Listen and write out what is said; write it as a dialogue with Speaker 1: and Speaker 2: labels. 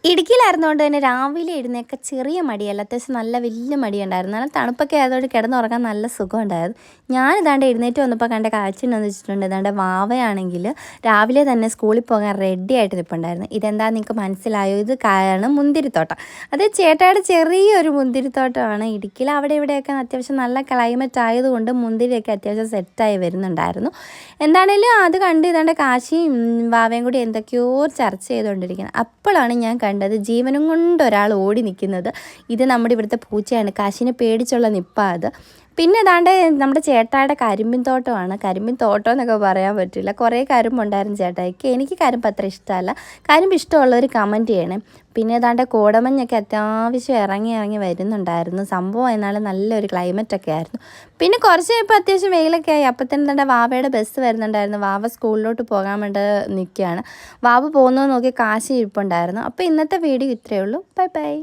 Speaker 1: ഇടുക്കിയിലായിരുന്നുകൊണ്ട് തന്നെ രാവിലെ എഴുന്നേൽക്കാൻ ചെറിയ മടിയല്ല, അത്യാവശ്യം നല്ല വലിയ മടിയുണ്ടായിരുന്നു. നല്ല തണുപ്പൊക്കെ ആയതുകൊണ്ട് കിടന്നുറങ്ങാൻ നല്ല സുഖമുണ്ടായിരുന്നു. ഞാനിതാണ്ട് എഴുന്നേറ്റ് വന്നപ്പോൾ കണ്ട കാഴ്ച എന്താണെന്ന് വെച്ചിട്ടുണ്ട്, ഇതാണ്ട് വാവയാണെങ്കിൽ രാവിലെ തന്നെ സ്കൂളിൽ പോകാൻ റെഡി ആയിട്ട് നിൽപ്പുണ്ടായിരുന്നു. ഇതെന്താണെന്ന് നിങ്ങൾക്ക് മനസ്സിലായോ? ഇത് കാരണം മുന്തിരിത്തോട്ടം. അത് ചേട്ടായുടെ ചെറിയൊരു മുന്തിരിത്തോട്ടമാണ് ഇടുക്കിയിൽ. അവിടെ ഇവിടെയൊക്കെ അത്യാവശ്യം നല്ല ക്ലൈമറ്റ് ആയതുകൊണ്ട് മുന്തിരിയൊക്കെ അത്യാവശ്യം സെറ്റായി വരുന്നുണ്ടായിരുന്നു. എന്താണേലും അത് കണ്ട് ഇതാണ്ട് കാശിയും വാവയും കൂടി എന്തൊക്കെയോ ചർച്ച ചെയ്തുകൊണ്ടിരിക്കുന്നത്. അപ്പോഴാണ് ഞാൻ കണ്ടത് ജീവനും കൊണ്ട് ഒരാൾ ഓടി നിൽക്കുന്നത്. ഇത് നമ്മുടെ ഇവിടുത്തെ പൂച്ചയാണ്. കാശിനെ പേടിച്ചുള്ള നിപ്പാ അത്. പിന്നെ ഏതാണ്ട് നമ്മുടെ ചേട്ടായുടെ കരിമ്പിൻ തോട്ടമാണ്. കരിമ്പിൻ തോട്ടം എന്നൊക്കെ പറയാൻ പറ്റില്ല, കുറേ കരിമ്പുണ്ടായിരുന്നു ചേട്ടായിക്ക്. എനിക്ക് കരിമ്പ് അത്ര ഇഷ്ടമല്ല. കരിമ്പ് ഇഷ്ടമുള്ളവർ കമൻറ്റ് ചെയ്യണേ. പിന്നെ ഏതാണ്ട് കോടമഞ്ഞൊക്കെ അത്യാവശ്യം ഇറങ്ങി വരുന്നുണ്ടായിരുന്നു. സംഭവം എന്നാൽ നല്ലൊരു ക്ലൈമറ്റൊക്കെ ആയിരുന്നു. പിന്നെ കുറച്ച് കഴിയുമ്പോൾ അത്യാവശ്യം വെയിലൊക്കെ ആയി. അപ്പം തന്നെ എന്താ വാവയുടെ ബസ് വരുന്നുണ്ടായിരുന്നു. വാവ സ്കൂളിലോട്ട് പോകാൻ വേണ്ടി നിൽക്കുകയാണ്. വാവ പോകുന്നത് നോക്കി കാശി ഇരിപ്പുണ്ടായിരുന്നു. അപ്പോൾ ഇന്നത്തെ വീഡിയോ ഇത്രയേ ഉള്ളൂ. Bye bye.